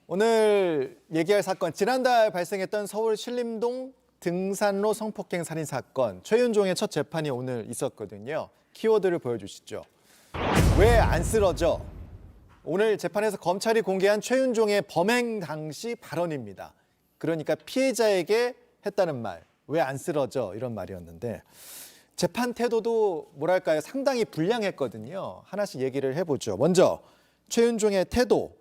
오늘 얘기할 사건, 지난달 발생했던 서울 신림동 등산로 성폭행 살인 사건, 최윤종의 첫 재판이 오늘 있었거든요. 키워드를 보여주시죠. 왜 안 쓰러져? 오늘 재판에서 검찰이 공개한 최윤종의 범행 당시 발언입니다. 그러니까 피해자에게 했다는 말, 왜 안 쓰러져? 이런 말이었는데 재판 태도도 뭐랄까요, 상당히 불량했거든요. 하나씩 얘기를 해보죠. 먼저 최윤종의 태도.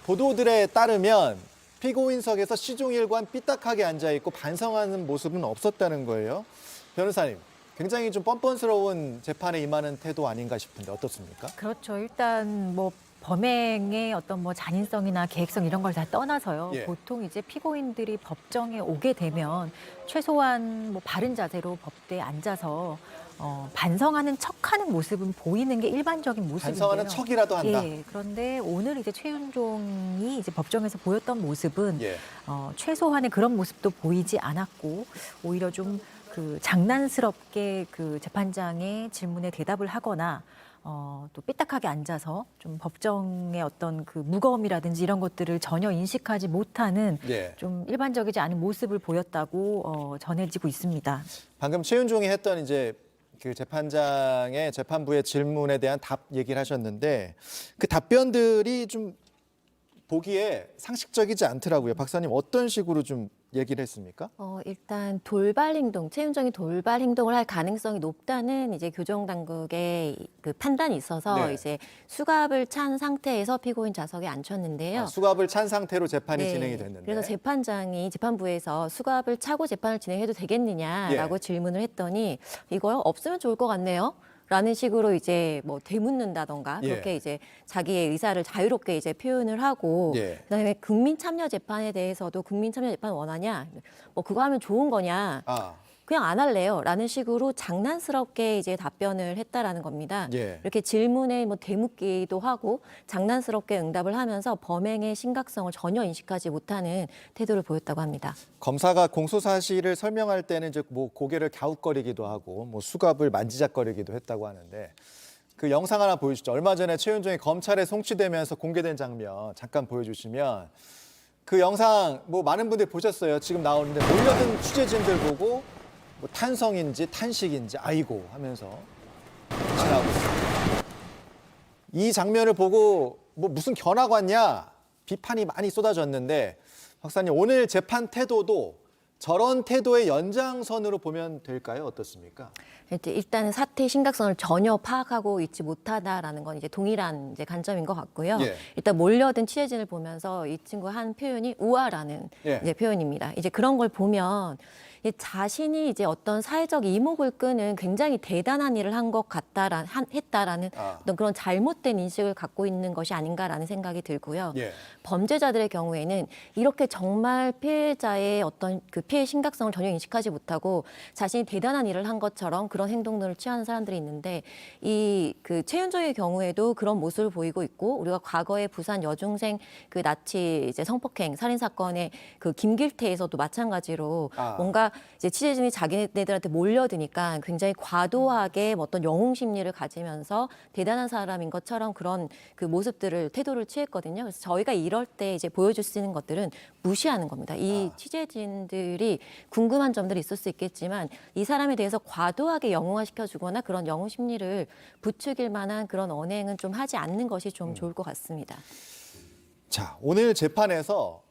보도들에 따르면 피고인석에서 시종일관 삐딱하게 앉아있고 반성하는 모습은 없었다는 거예요. 변호사님, 굉장히 좀 뻔뻔스러운 재판에 임하는 태도 아닌가 싶은데 어떻습니까? 그렇죠. 일단 뭐 범행의 어떤 뭐 잔인성이나 계획성 이런 걸 다 떠나서요. 예. 보통 이제 피고인들이 법정에 오게 되면 최소한 뭐 바른 자세로 법대에 앉아서 반성하는 척하는 모습은 보이는 게 일반적인 모습인데요. 반성하는 척이라도 한다. 예. 그런데 오늘 이제 최윤종이 이제 법정에서 보였던 모습은 예. 최소한의 그런 모습도 보이지 않았고 오히려 좀 그 장난스럽게 그 재판장의 질문에 대답을 하거나 또 삐딱하게 앉아서 좀 법정의 어떤 그 무거움이라든지 이런 것들을 전혀 인식하지 못하는 예. 좀 일반적이지 않은 모습을 보였다고 전해지고 있습니다. 방금 최윤종이 했던 이제 그 재판장의 재판부의 질문에 대한 답 얘기를 하셨는데 그 답변들이 좀 보기에 상식적이지 않더라고요. 박사님, 어떤 식으로 좀 얘기를 했습니까? 일단 돌발 행동, 최윤정이 돌발 행동을 할 가능성이 높다는 이제 교정 당국의 그 판단이 있어서 네. 이제 수갑을 찬 상태에서 피고인 좌석에 앉혔는데요. 수갑을 찬 상태로 재판이 네. 진행이 됐는데. 그래서 재판장이 재판부에서 수갑을 차고 재판을 진행해도 되겠느냐라고 예. 질문을 했더니 이거요? 없으면 좋을 것 같네요. 라는 식으로 이제 뭐 되묻는다던가 예. 그렇게 이제 자기의 의사를 자유롭게 이제 표현을 하고 예. 그다음에 국민 참여 재판에 대해서도 국민 참여 재판 원하냐? 뭐 그거 하면 좋은 거냐? 아, 그냥 안 할래요. 라는 식으로 장난스럽게 이제 답변을 했다라는 겁니다. 예. 이렇게 질문에 뭐 대묻기도 하고 장난스럽게 응답을 하면서 범행의 심각성을 전혀 인식하지 못하는 태도를 보였다고 합니다. 검사가 공소 사실을 설명할 때는 이제 뭐 고개를 갸웃거리기도 하고 뭐 수갑을 만지작거리기도 했다고 하는데 그 영상 하나 보여주시죠. 얼마 전에 최윤종이 검찰에 송치되면서 공개된 장면 잠깐 보여주시면 그 영상 뭐 많은 분들이 보셨어요. 지금 나오는데 몰려든 취재진들 보고 뭐 탄성인지 탄식인지 아이고 하면서 지나고 있습니다. 이 장면을 보고 뭐 무슨 견학 왔냐 비판이 많이 쏟아졌는데 박사님, 오늘 재판 태도도 저런 태도의 연장선으로 보면 될까요? 어떻습니까? 일단은 사태의 심각성을 전혀 파악하고 있지 못하다라는 건 이제 동일한 이제 관점인 것 같고요. 예. 일단 몰려든 취재진을 보면서 이 친구가 한 표현이 우아라는 예. 이제 표현입니다. 이제 그런 걸 보면 이 자신이 이제 어떤 사회적 이목을 끄는 굉장히 대단한 일을 한 것 했다라는 어떤 그런 잘못된 인식을 갖고 있는 것이 아닌가라는 생각이 들고요. 예. 범죄자들의 경우에는 이렇게 정말 피해자의 어떤 그 피해 심각성을 전혀 인식하지 못하고 자신이 대단한 일을 한 것처럼 그런 행동들을 취하는 사람들이 있는데 이 그 최윤정의 경우에도 그런 모습을 보이고 있고 우리가 과거에 부산 여중생 그 나치 이제 성폭행 살인 사건의 그 김길태에서도 마찬가지로 뭔가 이제 취재진이 자기네들한테 몰려드니까 굉장히 과도하게 뭐 어떤 영웅 심리를 가지면서 대단한 사람인 것처럼 그런 그 모습들을 태도를 취했거든요. 그래서 저희가 이럴 때 이제 보여줄 수 있는 것들은 무시하는 겁니다. 이 취재진들이 궁금한 점들이 있을 수 있겠지만 이 사람에 대해서 과도하게 영웅화시켜주거나 그런 영웅 심리를 부추길 만한 그런 언행은 좀 하지 않는 것이 좀 좋을 것 같습니다. 자, 오늘 재판에서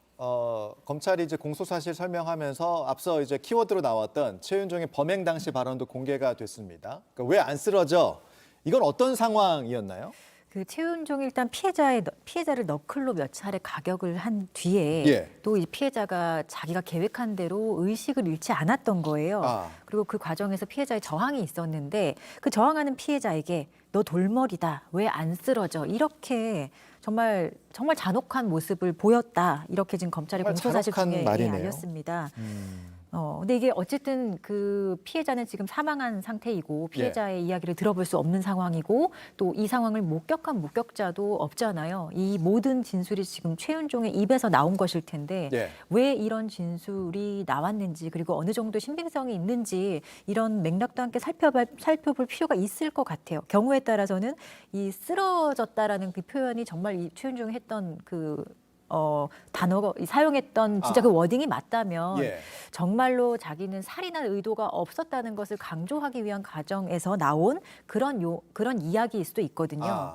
검찰이 이제 공소 사실 설명하면서 앞서 이제 키워드로 나왔던 최윤종의 범행 당시 발언도 공개가 됐습니다. 그러니까 왜 안 쓰러져? 이건 어떤 상황이었나요? 그 최윤종이 일단 피해자를 너클로 몇 차례 가격을 한 뒤에 예. 또 이 피해자가 자기가 계획한 대로 의식을 잃지 않았던 거예요. 그리고 그 과정에서 피해자의 저항이 있었는데 그 저항하는 피해자에게 너 돌머리다, 왜 안 쓰러져? 이렇게 정말 잔혹한 모습을 보였다. 이렇게 지금 검찰이 공소사실 중에 알렸습니다. 근데 이게 어쨌든 그 피해자는 지금 사망한 상태이고 피해자의 이야기를 들어볼 수 없는 상황이고 또 이 상황을 목격한 목격자도 없잖아요. 이 모든 진술이 지금 최윤종의 입에서 나온 것일 텐데 왜 이런 진술이 나왔는지 그리고 어느 정도 신빙성이 있는지 이런 맥락도 함께 살펴볼 필요가 있을 것 같아요. 경우에 따라서는 이 쓰러졌다라는 그 표현이 정말 이 최윤종이 했던 그 단어가 사용했던 진짜 그 워딩이 맞다면 예. 정말로 자기는 살인할 의도가 없었다는 것을 강조하기 위한 과정에서 나온 그런 이야기일 수도 있거든요.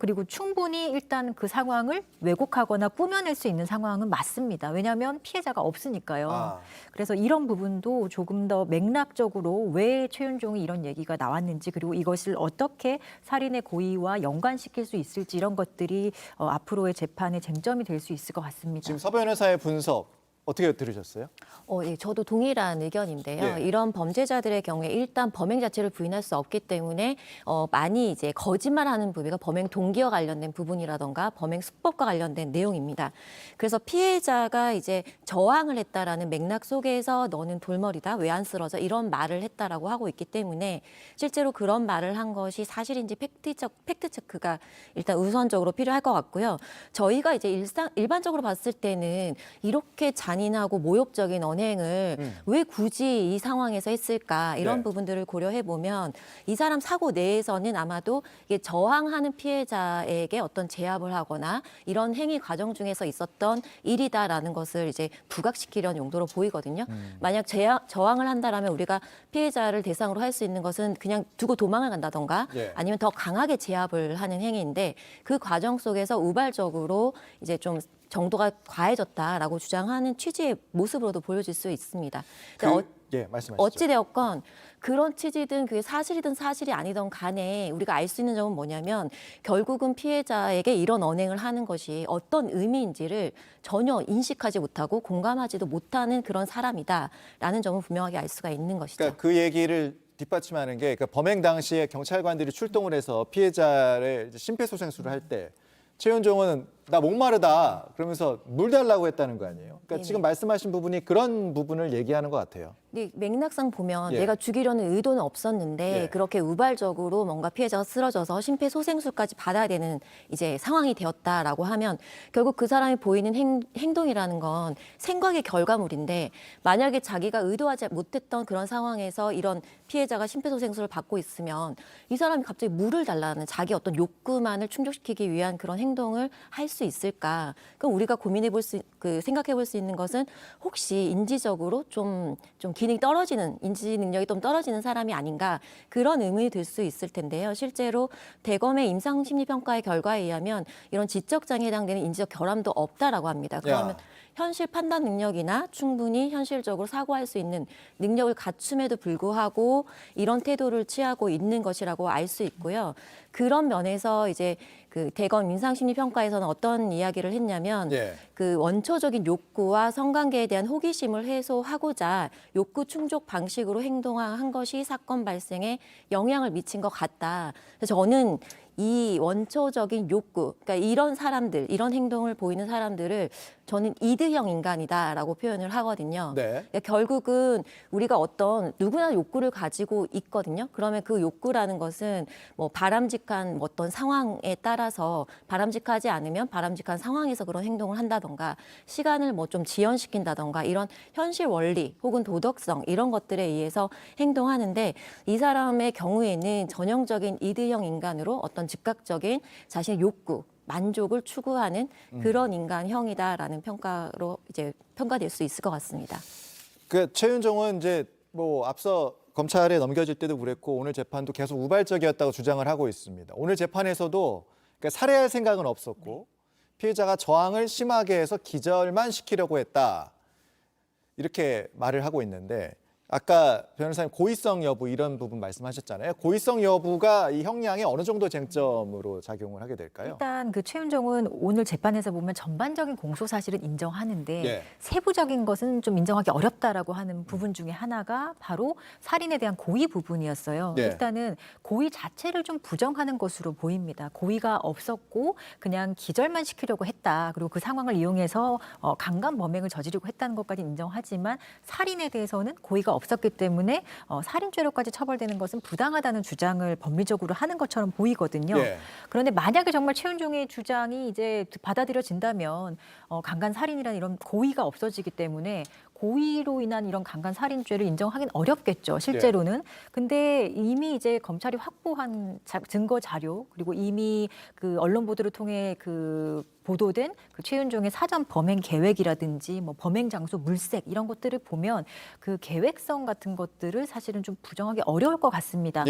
그리고 충분히 일단 그 상황을 왜곡하거나 꾸며낼 수 있는 상황은 맞습니다. 왜냐하면 피해자가 없으니까요. 그래서 이런 부분도 조금 더 맥락적으로 왜 최윤종이 이런 얘기가 나왔는지 그리고 이것을 어떻게 살인의 고의와 연관시킬 수 있을지 이런 것들이 앞으로의 재판의 쟁점이 될 수 있을 것 같습니다. 지금 서 변호사의 분석 어떻게 들으셨어요? 예, 저도 동일한 의견인데요. 예. 이런 범죄자들의 경우에 일단 범행 자체를 부인할 수 없기 때문에 많이 이제 거짓말하는 부분이 범행 동기와 관련된 부분이라던가 범행 수법과 관련된 내용입니다. 그래서 피해자가 이제 저항을 했다라는 맥락 속에서 너는 돌머리다, 왜 안 쓰러져 이런 말을 했다라고 하고 있기 때문에 실제로 그런 말을 한 것이 사실인지 팩트 체크가 일단 우선적으로 필요할 것 같고요. 저희가 이제 일반적으로 봤을 때는 이렇게 잔인하고 모욕적인 언행을 왜 굳이 이 상황에서 했을까 이런 네. 부분들을 고려해 보면 이 사람 사고 내에서는 아마도 이게 저항하는 피해자에게 어떤 제압을 하거나 이런 행위 과정 중에서 있었던 일이다라는 것을 이제 부각시키려는 용도로 보이거든요. 만약 저항을 한다라면 우리가 피해자를 대상으로 할 수 있는 것은 그냥 두고 도망을 간다던가 예. 아니면 더 강하게 제압을 하는 행위인데 그 과정 속에서 우발적으로 이제 좀 정도가 과해졌다라고 주장하는 취지의 모습으로도 보여질 수 있습니다. 예, 말씀하시죠. 어찌되었건 그런 취지든 그게 사실이든 사실이 아니든 간에 우리가 알 수 있는 점은 뭐냐면 결국은 피해자에게 이런 언행을 하는 것이 어떤 의미인지를 전혀 인식하지 못하고 공감하지도 못하는 그런 사람이다라는 점은 분명하게 알 수가 있는 것이죠. 그러니까 그 얘기를 뒷받침하는 게 그러니까 범행 당시에 경찰관들이 출동을 해서 피해자를 이제 심폐소생술을 할 때 최윤종은 나 목마르다 그러면서 물 달라고 했다는 거 아니에요? 그러니까 네네. 지금 말씀하신 부분이 그런 부분을 얘기하는 것 같아요. 근데 맥락상 보면 예. 내가 죽이려는 의도는 없었는데 예. 그렇게 우발적으로 뭔가 피해자가 쓰러져서 심폐소생술까지 받아야 되는 이제 상황이 되었다라고 하면 결국 그 사람이 보이는 행동이라는 건 생각의 결과물인데 만약에 자기가 의도하지 못했던 그런 상황에서 이런 피해자가 심폐소생술을 받고 있으면 이 사람이 갑자기 물을 달라는 자기 어떤 욕구만을 충족시키기 위한 그런 행동을 할 수 있을까? 그럼 우리가 고민해 볼 수, 생각해 볼 수 있는 것은 혹시 인지적으로 좀 기능이 떨어지는, 인지 능력이 좀 떨어지는 사람이 아닌가 그런 의문이 들 수 있을 텐데요. 실제로 대검의 임상심리평가의 결과에 의하면 이런 지적장애에 해당되는 인지적 결함도 없다라고 합니다. 그러면 현실 판단 능력이나 충분히 현실적으로 사고할 수 있는 능력을 갖춤에도 불구하고 이런 태도를 취하고 있는 것이라고 알 수 있고요. 그런 면에서 이제 그 대검 임상심리평가에서는 어떤 이야기를 했냐면 예. 그 원초적인 욕구와 성관계에 대한 호기심을 해소하고자 욕구 충족 방식으로 행동한 것이 사건 발생에 영향을 미친 것 같다. 그래서 저는 이 원초적인 욕구, 그러니까 이런 사람들, 이런 행동을 보이는 사람들을 저는 이드형 인간이다라고 표현을 하거든요. 네. 그러니까 결국은 우리가 어떤 누구나 욕구를 가지고 있거든요. 그러면 그 욕구라는 것은 뭐 바람직한 어떤 상황에 따라서 바람직하지 않으면 바람직한 상황에서 그런 행동을 한다던가 시간을 뭐 좀 지연시킨다던가 이런 현실 원리 혹은 도덕성 이런 것들에 의해서 행동하는데 이 사람의 경우에는 전형적인 이드형 인간으로 어떤 즉각적인 자신의 욕구 만족을 추구하는 그런 인간형이다라는 평가로 이제 평가될 수 있을 것 같습니다. 그 최윤종은 이제 뭐 앞서 검찰에 넘겨질 때도 그랬고 오늘 재판도 계속 우발적이었다고 주장을 하고 있습니다. 오늘 재판에서도 그러니까 살해할 생각은 없었고 피해자가 저항을 심하게 해서 기절만 시키려고 했다. 이렇게 말을 하고 있는데 아까 변호사님 고의성 여부 이런 부분 말씀하셨잖아요. 고의성 여부가 이 형량에 어느 정도 쟁점으로 작용을 하게 될까요? 일단 그 최윤종은 오늘 재판에서 보면 전반적인 공소 사실은 인정하는데 예. 세부적인 것은 좀 인정하기 어렵다라고 하는 부분 중에 하나가 바로 살인에 대한 고의 부분이었어요. 예. 일단은 고의 자체를 좀 부정하는 것으로 보입니다. 고의가 없었고 그냥 기절만 시키려고 했다. 그리고 그 상황을 이용해서 강간 범행을 저지르고 했다는 것까지 인정하지만 살인에 대해서는 고의가 없었기 때문에 살인죄로까지 처벌되는 것은 부당하다는 주장을 법리적으로 하는 것처럼 보이거든요. 예. 그런데 만약에 정말 최윤종의 주장이 이제 받아들여진다면 강간 살인이라는 이런 고의가 없어지기 때문에 고의로 인한 이런 강간 살인죄를 인정하기는 어렵겠죠, 실제로는. 근데 이미 이제 검찰이 확보한 증거 자료 그리고 이미 그 언론 보도를 통해 그 보도된 그 최윤종의 사전 범행 계획이라든지 뭐 범행 장소, 물색 이런 것들을 보면 그 계획성 같은 것들을 사실은 좀 부정하기 어려울 것 같습니다.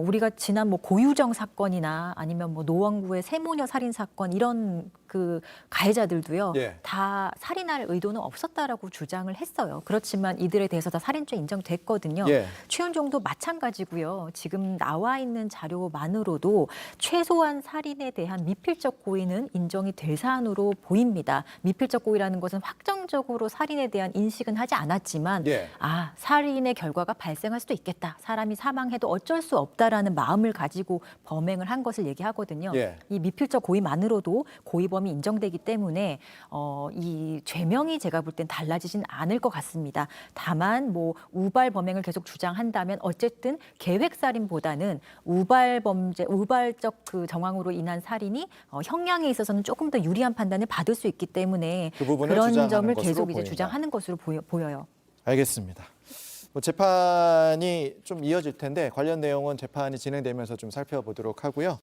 우리가 지난 뭐 고유정 사건이나 아니면 뭐 노원구의 세모녀 살인 사건 이런 그 가해자들도요. 다 살인할 의도는 없었다라고 주장을 했어요. 그렇지만 이들에 대해서 다 살인죄 인정됐거든요. 최윤종도 마찬가지고요. 지금 나와 있는 자료만으로도 최소한 살인에 대한 미필적 고의는 인정이 될 사안으로 보입니다. 미필적 고의라는 것은 확정적으로 살인에 대한 인식은 하지 않았지만 아, 살인의 결과가 발생할 수도 있겠다. 사람이 사망해도 어쩔 수 없다라는 마음을 가지고 범행을 한 것을 얘기하거든요. 이 미필적 고의만으로도 고의범이 인정되기 때문에 이 죄명이 제가 볼 땐 달라지진 않을 것 같습니다. 다만 뭐 우발 범행을 계속 주장한다면 어쨌든 계획살인보다는 우발 범죄, 우발적 그 정황으로 인한 살인이 형량에 있어서는 조금 더 유리한 판단을 받을 수 있기 때문에 그 부분을 그런 주장하는 점을 것으로 계속 이제 보인다. 주장하는 것으로 보여요. 알겠습니다. 뭐 재판이 좀 이어질 텐데 관련 내용은 재판이 진행되면서 좀 살펴보도록 하고요.